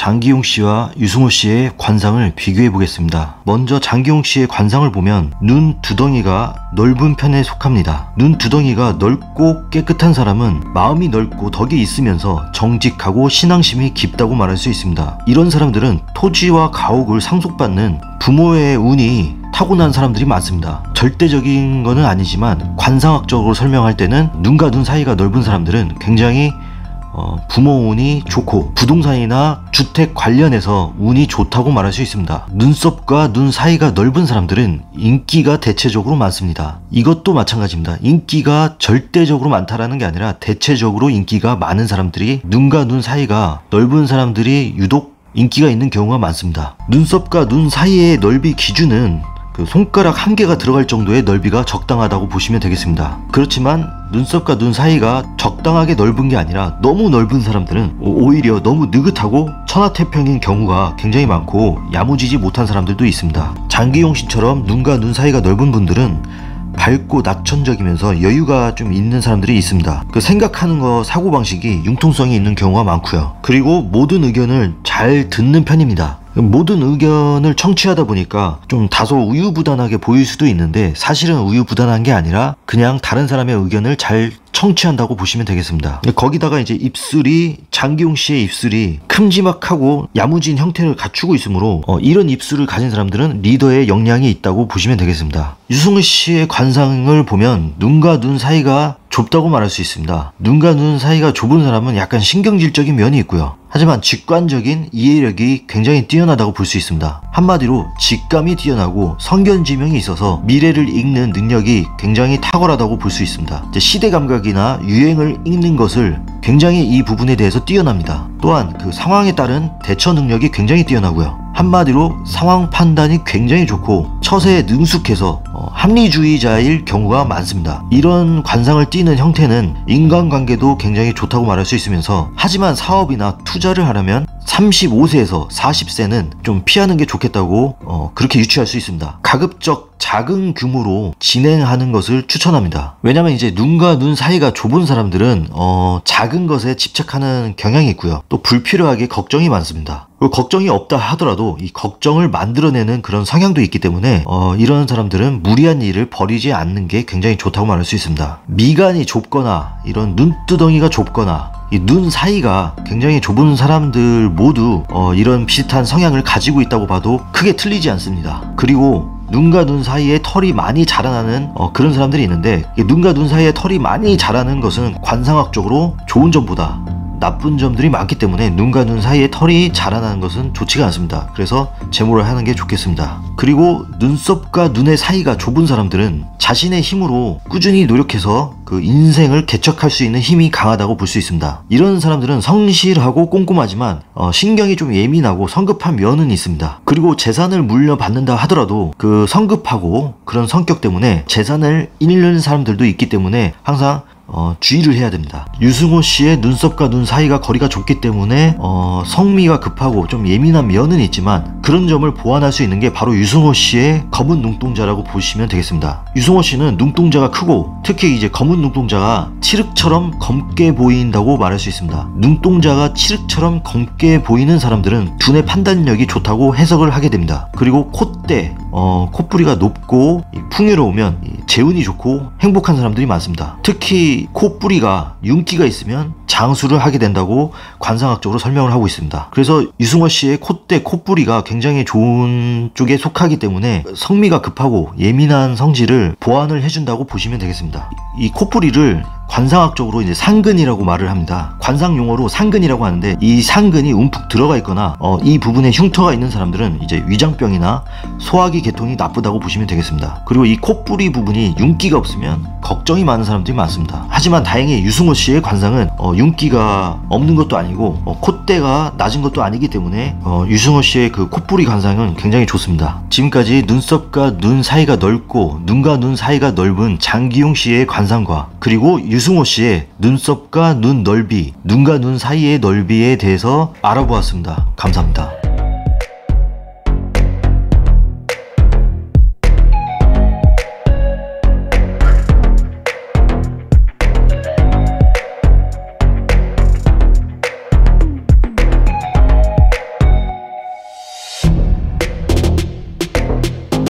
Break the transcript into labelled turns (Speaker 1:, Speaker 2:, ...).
Speaker 1: 장기용 씨와 유승호 씨의 관상을 비교해 보겠습니다. 먼저 장기용 씨의 관상을 보면 눈 두덩이가 넓은 편에 속합니다. 눈 두덩이가 넓고 깨끗한 사람은 마음이 넓고 덕이 있으면서 정직하고 신앙심이 깊다고 말할 수 있습니다. 이런 사람들은 토지와 가옥을 상속받는 부모의 운이 타고난 사람들이 많습니다. 절대적인 거는 아니지만 관상학적으로 설명할 때는 눈과 눈 사이가 넓은 사람들은 굉장히 부모 운이 좋고 부동산이나 주택 관련해서 운이 좋다고 말할 수 있습니다. 눈썹과 눈 사이가 넓은 사람들은 인기가 대체적으로 많습니다. 이것도 마찬가지입니다. 인기가 절대적으로 많다라는 게 아니라 대체적으로 인기가 많은 사람들이 눈과 눈 사이가 넓은 사람들이 유독 인기가 있는 경우가 많습니다. 눈썹과 눈 사이의 넓이 기준은 그 손가락 한 개가 들어갈 정도의 넓이가 적당하다고 보시면 되겠습니다. 그렇지만 눈썹과 눈 사이가 적당하게 넓은 게 아니라 너무 넓은 사람들은 오히려 너무 느긋하고 천하태평인 경우가 굉장히 많고 야무지지 못한 사람들도 있습니다. 장기용 씨처럼 눈과 눈 사이가 넓은 분들은 밝고 낙천적이면서 여유가 좀 있는 사람들이 있습니다. 그 생각하는 거 사고방식이 융통성이 있는 경우가 많고요. 그리고 모든 의견을 잘 듣는 편입니다. 모든 의견을 청취하다 보니까 좀 다소 우유부단하게 보일 수도 있는데 사실은 우유부단한 게 아니라 그냥 다른 사람의 의견을 잘 청취한다고 보시면 되겠습니다. 거기다가 이제 입술이 장기용 씨의 입술이 큼지막하고 야무진 형태를 갖추고 있으므로 이런 입술을 가진 사람들은 리더의 역량이 있다고 보시면 되겠습니다. 유승호 씨의 관상을 보면 눈과 눈 사이가 좁다고 말할 수 있습니다. 눈과 눈 사이가 좁은 사람은 약간 신경질적인 면이 있고요. 하지만 직관적인 이해력이 굉장히 뛰어나다고 볼 수 있습니다. 한마디로 직감이 뛰어나고 성견지명이 있어서 미래를 읽는 능력이 굉장히 탁월하다고 볼 수 있습니다. 시대 감각이나 유행을 읽는 것을 굉장히 이 부분에 대해서 뛰어납니다. 또한 그 상황에 따른 대처 능력이 굉장히 뛰어나고요. 한마디로 상황 판단이 굉장히 좋고 처세에 능숙해서 합리주의자일 경우가 많습니다. 이런 관상을 띠는 형태는 인간관계도 굉장히 좋다고 말할 수 있으면서 하지만 사업이나 투자를 하려면 35세에서 40세는 좀 피하는 게 좋겠다고 그렇게 유추할 수 있습니다. 가급적 작은 규모로 진행하는 것을 추천합니다. 왜냐면 이제 눈과 눈 사이가 좁은 사람들은 작은 것에 집착하는 경향이 있고요. 또 불필요하게 걱정이 많습니다. 걱정이 없다 하더라도 이 걱정을 만들어내는 그런 성향도 있기 때문에 이런 사람들은 무리한 일을 벌이지 않는 게 굉장히 좋다고 말할 수 있습니다. 미간이 좁거나 이런 눈두덩이가 좁거나 이 눈 사이가 굉장히 좁은 사람들 모두 이런 비슷한 성향을 가지고 있다고 봐도 크게 틀리지 않습니다. 그리고 눈과 눈 사이에 털이 많이 자라나는 그런 사람들이 있는데 눈과 눈 사이에 털이 많이 자라는 것은 관상학적으로 좋은 점보다 나쁜 점들이 많기 때문에 눈과 눈 사이에 털이 자라나는 것은 좋지가 않습니다. 그래서 제모를 하는 게 좋겠습니다. 그리고 눈썹과 눈의 사이가 좁은 사람들은 자신의 힘으로 꾸준히 노력해서 그 인생을 개척할 수 있는 힘이 강하다고 볼 수 있습니다. 이런 사람들은 성실하고 꼼꼼하지만 신경이 좀 예민하고 성급한 면은 있습니다. 그리고 재산을 물려받는다 하더라도 그 성급하고 그런 성격 때문에 재산을 잃는 사람들도 있기 때문에 항상 주의를 해야 됩니다. 유승호 씨의 눈썹과 눈 사이가 거리가 좁기 때문에 성미가 급하고 좀 예민한 면은 있지만 그런 점을 보완할 수 있는 게 바로 유승호 씨의 검은 눈동자라고 보시면 되겠습니다. 유승호 씨는 눈동자가 크고 특히 이제 검은 눈동자가 칠흑처럼 검게 보인다고 말할 수 있습니다. 눈동자가 칠흑처럼 검게 보이는 사람들은 두뇌 판단력이 좋다고 해석을 하게 됩니다. 그리고 콧대, 콧부리가 높고 풍요로우면 재운이 좋고 행복한 사람들이 많습니다. 특히 콧부리가 윤기가 있으면 장수를 하게 된다고 관상학적으로 설명을 하고 있습니다. 그래서 유승호 씨의 콧대, 콧부리가 굉장히 좋은 쪽에 속하기 때문에 성미가 급하고 예민한 성질을 보완을 해준다고 보시면 되겠습니다. 이 콧부리를 관상학적으로 이제 상근이라고 말을 합니다. 관상 용어로 상근이라고 하는데 이 상근이 움푹 들어가 있거나 이 부분에 흉터가 있는 사람들은 이제 위장병이나 소화기 계통이 나쁘다고 보시면 되겠습니다. 그리고 이 콧부리 부분이 윤기가 없으면 걱정이 많은 사람들이 많습니다. 하지만 다행히 유승호 씨의 관상은 윤기가 없는 것도 아니고 콧대가 낮은 것도 아니기 때문에 유승호 씨의 그 콧부리 관상은 굉장히 좋습니다. 지금까지 눈썹과 눈 사이가 넓고 눈과 눈 사이가 넓은 장기용 씨의 관상과 그리고 유승호 씨의 눈썹과 눈 넓이, 눈과 눈 사이의 넓이에 대해서 알아보았습니다. 감사합니다.